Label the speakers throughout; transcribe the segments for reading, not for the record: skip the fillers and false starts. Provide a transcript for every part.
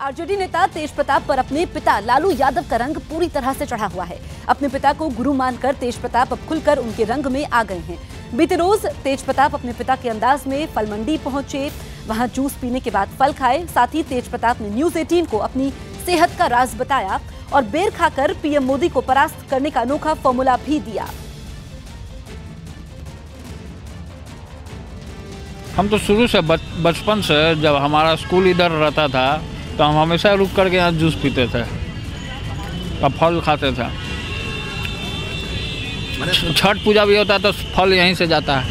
Speaker 1: RJD नेता तेज प्रताप पर अपने पिता लालू यादव का रंग पूरी तरह से चढ़ा हुआ है। अपने पिता को गुरु मानकर तेज प्रताप अब खुलकर उनके रंग में आ गए हैं। बीते रोज तेज प्रताप अपने पिता के अंदाज में फल मंडी पहुंचे, वहां जूस पीने के बाद फल खाए। साथ ही तेज प्रताप ने न्यूज 18 को अपनी सेहत का राज बताया और बेर खाकर पीएम मोदी को परास्त करने का अनोखा फॉर्मूला भी दिया।
Speaker 2: हम तो शुरू से बचपन से जब हमारा स्कूल इधर रहता था तो हम हमेशा रुक करके यहाँ जूस पीते थे और फल खाते थे। छठ पूजा भी होता है तो फल यहीं से जाता है।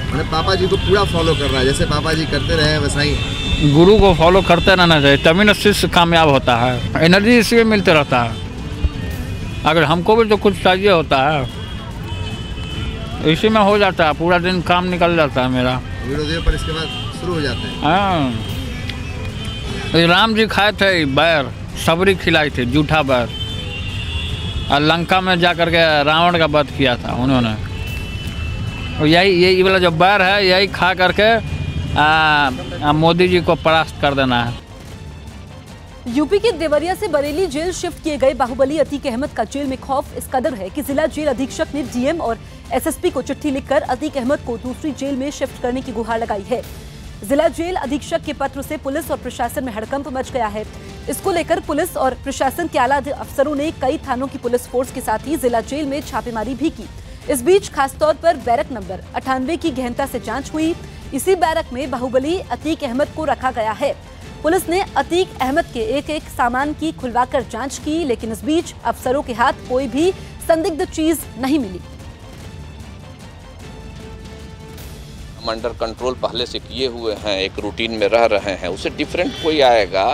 Speaker 3: मैंने पापा जी को पूरा फॉलो कर रहा है, जैसे पापा जी करते रहे वैसा ही
Speaker 2: गुरु को फॉलो करते रहना चाहिए, तभी न शिष्य कामयाब होता है। एनर्जी इसलिए मिलते रहता है। अगर हमको भी तो कुछ चाहिए होता है, इसी में हो जाता है, पूरा दिन काम निकल जाता है मेरा।
Speaker 3: वीडियो पर इसके बाद शुरू हो जाते हैं।
Speaker 2: हाँ, राम जी खाए थे बैर, सबरी खिलाई थी, जूठा बैर, और लंका में जा कर के रावण का वध किया था उन्होंने। और यही वाला जो बैर है, यही खा करके मोदी जी को परास्त कर देना है।
Speaker 1: यूपी के देवरिया से बरेली जेल शिफ्ट किए गए बाहुबली अतीक अहमद का जेल में खौफ इस कदर है कि जिला जेल अधीक्षक ने डीएम और एसएसपी को चिट्ठी लिखकर अतीक अहमद को दूसरी जेल में शिफ्ट करने की गुहार लगाई है। जिला जेल अधीक्षक के पत्र से पुलिस और प्रशासन में हड़कंप मच गया है। इसको लेकर पुलिस और प्रशासन के आला अफसरों ने कई थानों की पुलिस फोर्स के साथ ही जिला जेल में छापेमारी भी की। इस बीच खासतौर पर बैरक नंबर 98 की गहनता से जांच हुई। इसी बैरक में बाहुबली अतीक अहमद को रखा गया है। पुलिस ने अतीक अहमद के एक एक सामान की खुलवाकर जांच की, लेकिन इस बीच अफसरों के हाथ कोई भी संदिग्ध चीज नहीं मिली।
Speaker 4: हम अंडर कंट्रोल पहले से किए हुए हैं, एक रूटीन में रह रहे हैं। उससे डिफरेंट कोई आएगा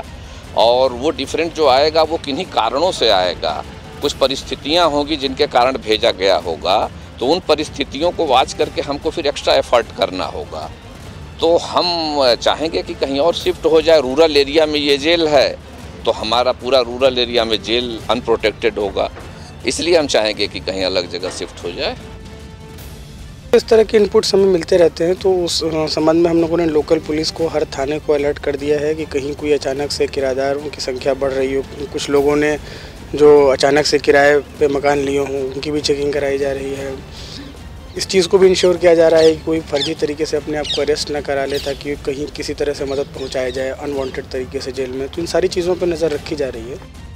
Speaker 4: और वो डिफरेंट जो आएगा वो किन्हीं कारणों से आएगा। कुछ परिस्थितियां होंगी जिनके कारण भेजा गया होगा, तो उन परिस्थितियों को वॉच करके हमको फिर एक्स्ट्रा एफर्ट करना होगा। तो हम चाहेंगे कि कहीं और शिफ्ट हो जाए। रूरल एरिया में ये जेल है तो हमारा पूरा रूरल एरिया में जेल अनप्रोटेक्टेड होगा, इसलिए हम चाहेंगे कि कहीं अलग जगह शिफ्ट हो जाए।
Speaker 5: इस तरह के इनपुट्स हमें मिलते रहते हैं, तो उस संबंध में हम लोगों ने लोकल पुलिस को, हर थाने को अलर्ट कर दिया है कि कहीं कोई अचानक से किराएदारों की संख्या बढ़ रही हो। कुछ लोगों ने जो अचानक से किराए पे मकान लिए हों उनकी भी चेकिंग कराई जा रही है। इस चीज़ को भी इंश्योर किया जा रहा है कि कोई फर्जी तरीके से अपने आप को अरेस्ट न करा ले, ताकि कहीं किसी तरह से मदद पहुंचाया जाए अनवांटेड तरीके से जेल में। तो इन सारी चीज़ों पर नज़र रखी जा रही है।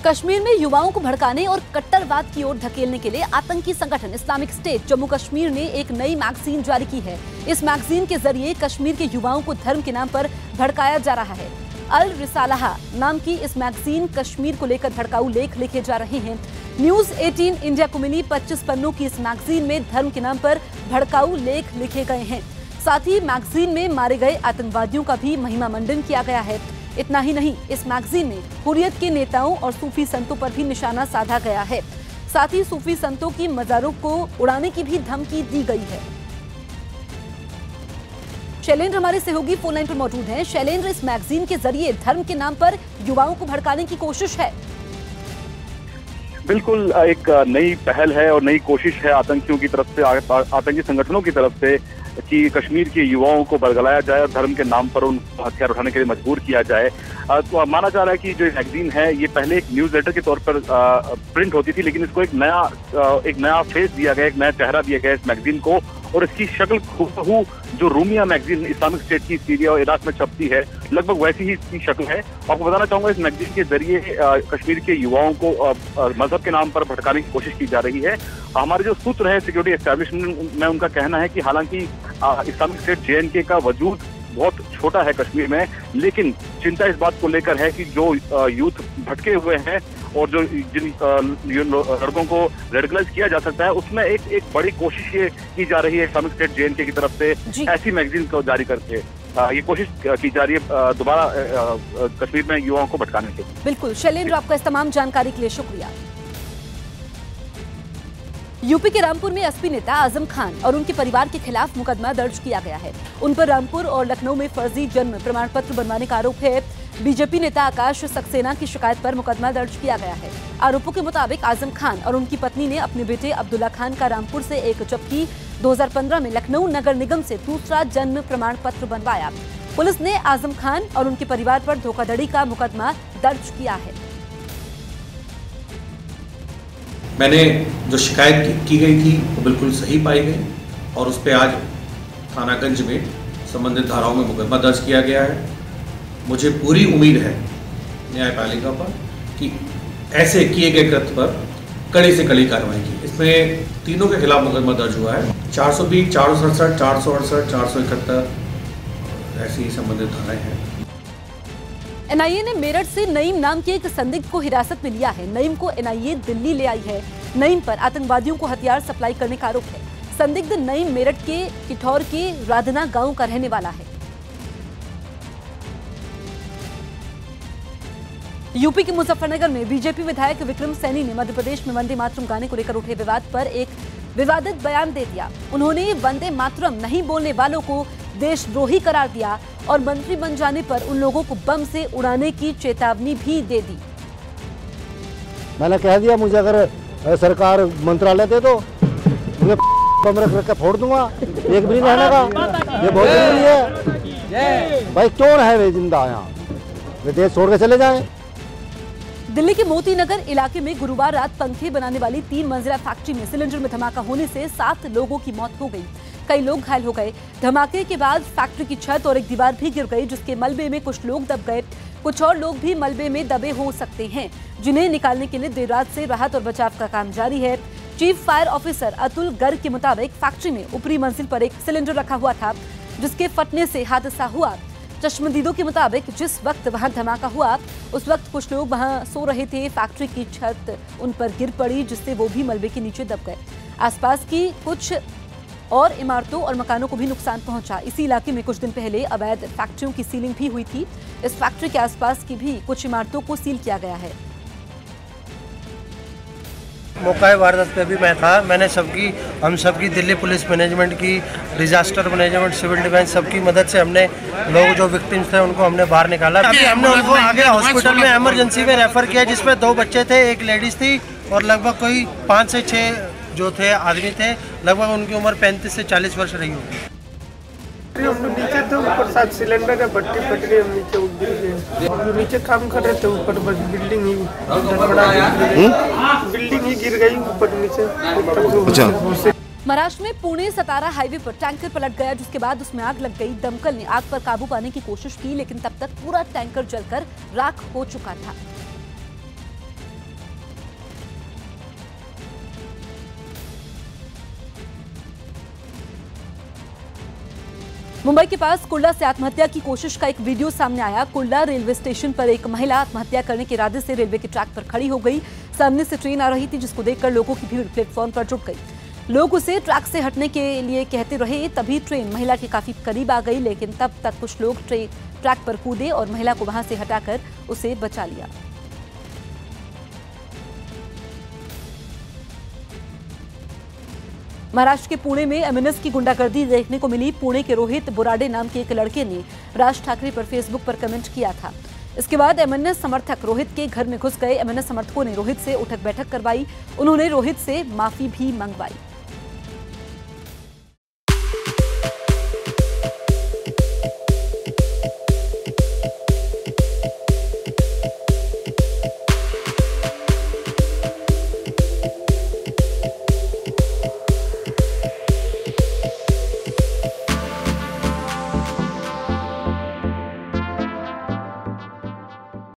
Speaker 1: कश्मीर में युवाओं को भड़काने और कट्टरवाद की ओर धकेलने के लिए आतंकी संगठन इस्लामिक स्टेट जम्मू कश्मीर ने एक नई मैगजीन जारी की है। इस मैगजीन के जरिए कश्मीर के युवाओं को धर्म के नाम पर भड़काया जा रहा है। अल रिसालाह नाम की इस मैगजीन कश्मीर को लेकर भड़काऊ लेख लिखे जा रहे हैं। न्यूज 18 इंडिया को मिली 25 पन्नों की इस मैगजीन में धर्म के नाम पर भड़काऊ लेख लिखे गए हैं। साथ ही मैगजीन में मारे गए आतंकवादियों का भी महिमा मंडन किया गया है। इतना ही नहीं, इस मैगजीन में हुर्रियत के नेताओं और सूफी संतों पर भी निशाना साधा गया है। साथ ही सूफी संतों की मजारों को उड़ाने की भी धमकी दी गई है। शैलेंद्र हमारे सहयोगी फोन लाइन पर मौजूद हैं। शैलेंद्र, इस मैगजीन के जरिए धर्म के नाम पर युवाओं को भड़काने की कोशिश है।
Speaker 6: बिल्कुल, एक नई पहल है और नई कोशिश है आतंकियों की तरफ से, आतंकी संगठनों की तरफ से, कि कश्मीर के युवाओं को बरगलाया जाए और धर्म के नाम पर उनको हथियार उठाने के लिए मजबूर किया जाए। तो माना जा रहा है कि जो मैगजीन है ये पहले एक न्यूज लेटर के तौर पर प्रिंट होती थी, लेकिन इसको एक नया फेस दिया गया, एक नया चेहरा दिया गया इस मैगजीन को। और इसकी शक्ल खूबहू जो रूमिया मैगजीन इस्लामिक स्टेट की सीरिया और इराक में छपती है, लगभग वैसी ही इसकी शक्ल है। आपको बताना चाहूंगा, इस मैगजीन के जरिए कश्मीर के युवाओं को मजहब के नाम पर भटकाने की कोशिश की जा रही है। हमारे जो सूत्र है सिक्योरिटी एस्टैब्लिशमेंट में, उनका कहना है कि हालांकि इस्लामिक स्टेट JNK का वजूद बहुत छोटा है कश्मीर में, लेकिन चिंता इस बात को लेकर है कि जो यूथ भटके हुए हैं और जिन लड़कों को रेडिकलाइज किया जा सकता है, उसमें एक बड़ी कोशिश ये की जा रही है इस्लामिक स्टेट JNK की तरफ से, ऐसी मैगजीन को जारी करके ये कोशिश की जा रही है दोबारा कश्मीर में युवाओं को भटकाने की।
Speaker 1: बिल्कुल शैलेंद्र, आपका इस तमाम जानकारी के लिए शुक्रिया। यूपी के रामपुर में एसपी नेता आजम खान और उनके परिवार के खिलाफ मुकदमा दर्ज किया गया है। उन पर रामपुर और लखनऊ में फर्जी जन्म प्रमाण पत्र बनवाने का आरोप है। बीजेपी नेता आकाश सक्सेना की शिकायत पर मुकदमा दर्ज किया गया है। आरोपों के मुताबिक आजम खान और उनकी पत्नी ने अपने बेटे अब्दुल्ला खान का रामपुर से एक, जबकि 2015 में लखनऊ नगर निगम से दूसरा जन्म प्रमाण पत्र बनवाया। पुलिस ने आजम खान और उनके परिवार पर धोखाधड़ी का मुकदमा दर्ज किया है।
Speaker 7: मैंने जो शिकायत की गई थी वो बिल्कुल सही पाई गई और उस पर आज थानागंज में संबंधित धाराओं में मुकदमा दर्ज किया गया है। मुझे पूरी उम्मीद है न्यायपालिका पर कि ऐसे किए गए कृत्य पर कड़ी से कड़ी कार्रवाई की। इसमें तीनों के खिलाफ मुकदमा दर्ज हुआ है। 420, 467, 468, 471 ऐसी संबंधित धाराएं हैं।
Speaker 1: एनआईए ने मेरठ से नईम नाम के एक संदिग्ध को हिरासत में लिया है। नईम को एनआईए दिल्ली ले आई है। नईम पर आतंकवादियों को हथियार सप्लाई करने का आरोप है। संदिग्ध नईम मेरठ के किठौर के राधना गांव का रहने वाला है। यूपी के मुजफ्फरनगर में बीजेपी विधायक विक्रम सैनी ने मध्य प्रदेश में वंदे मातरम गाने को लेकर उठे विवाद पर एक विवादित बयान दे दिया। उन्होंने वंदे मातरम नहीं बोलने वालों को देशद्रोही करार दिया और मंत्री बन जाने पर उन लोगों को बम से उड़ाने की चेतावनी भी दे दी।
Speaker 8: मैंने कह दिया मुझे अगर सरकार मंत्रालय दे दो मुझे बम रख के फोड़ दूंगा, एक भी नहीं रहने का। ये बहुत जरूरी है भाई। कौन है वे जिंदा यहाँ, वे देश छोड़ के चले जाएं।
Speaker 1: दिल्ली के मोती नगर इलाके में गुरुवार रात पंखे बनाने वाली 3 मंजिला फैक्ट्री में सिलेंडर में धमाका होने से 7 लोगों की मौत हो गई। कई लोग घायल हो गए। धमाके के बाद फैक्ट्री की छत और एक दीवार भी गिर गई, जिसके मलबे में कुछ लोग दब गए। कुछ और लोग भी मलबे में दबे हो सकते हैं, जिन्हें निकालने के लिए देर रात से राहत और बचाव का काम जारी है। Chief fire officer Atul Garg के मुताबिक फैक्ट्री में ऊपरी मंजिल पर एक सिलेंडर रखा हुआ था, जिसके फटने से हादसा हुआ। चश्मदीदों के मुताबिक जिस वक्त वहां धमाका हुआ उस वक्त कुछ लोग वहां सो रहे थे। फैक्ट्री की छत उन पर गिर पड़ी, जिससे वो भी मलबे के नीचे दब गए। आसपास की कुछ और इमारतों और मकानों को भी नुकसान पहुंचा। इसी इलाके में कुछ दिन पहले अवैध फैक्ट्रियों की सीलिंग भी हुई थी। इस फैक्ट्री के आसपास की भी कुछ इमारतों को सील किया गया है।
Speaker 9: मौका वारदात पे भी मैं था। मैंने हम सबकी दिल्ली पुलिस मैनेजमेंट की, डिजास्टर मैनेजमेंट, सिविल डिफेंस सबकी मदद से हमने लोग जो विक्टिम्स थे उनको हमने बाहर निकाला। अभी हमने उनको आगे हॉस्पिटल में इमरजेंसी में रेफर किया, जिसमें 2 बच्चे थे, एक लेडीज थी और लगभग कोई 5 से 6 जो थे आदमी थे। लगभग उनकी उम्र 35 से 40 वर्ष रही होगी।
Speaker 5: हम लोग नीचे थे, ऊपर साथ सिलेंडर का भट्टी फट गई, हम नीचे गिर गए। हम नीचे काम कर रहे थे, ऊपर बस बिल्डिंग ही गिर गई, ऊपर नीचे। अच्छा।
Speaker 1: महाराष्ट्र में पुणे सतारा हाईवे पर टैंकर पलट गया, जिसके बाद उसमें आग लग गई। दमकल ने आग पर काबू पाने की कोशिश की, लेकिन तब तक पूरा टैंकर जलकर राख हो चुका था। मुंबई के पास कुर्ला से आत्महत्या की कोशिश का एक वीडियो सामने आया। कुर्ला रेलवे स्टेशन पर एक महिला आत्महत्या करने के इरादे से रेलवे के ट्रैक पर खड़ी हो गई। सामने से ट्रेन आ रही थी, जिसको देखकर लोगों की भीड़ प्लेटफॉर्म पर जुट गई। लोग उसे ट्रैक से हटने के लिए कहते रहे। तभी ट्रेन महिला के काफी करीब आ गई, लेकिन तब तक कुछ लोग ट्रैक पर कूदे और महिला को वहां से हटाकर उसे बचा लिया। महाराष्ट्र के पुणे में एमएनएस की गुंडागर्दी देखने को मिली। पुणे के रोहित बोराडे नाम के एक लड़के ने राज ठाकरे पर फेसबुक पर कमेंट किया था। इसके बाद एमएनएस समर्थक रोहित के घर में घुस गए। एमएनएस समर्थकों ने रोहित से उठक बैठक करवाई। उन्होंने रोहित से माफी भी मंगवाई।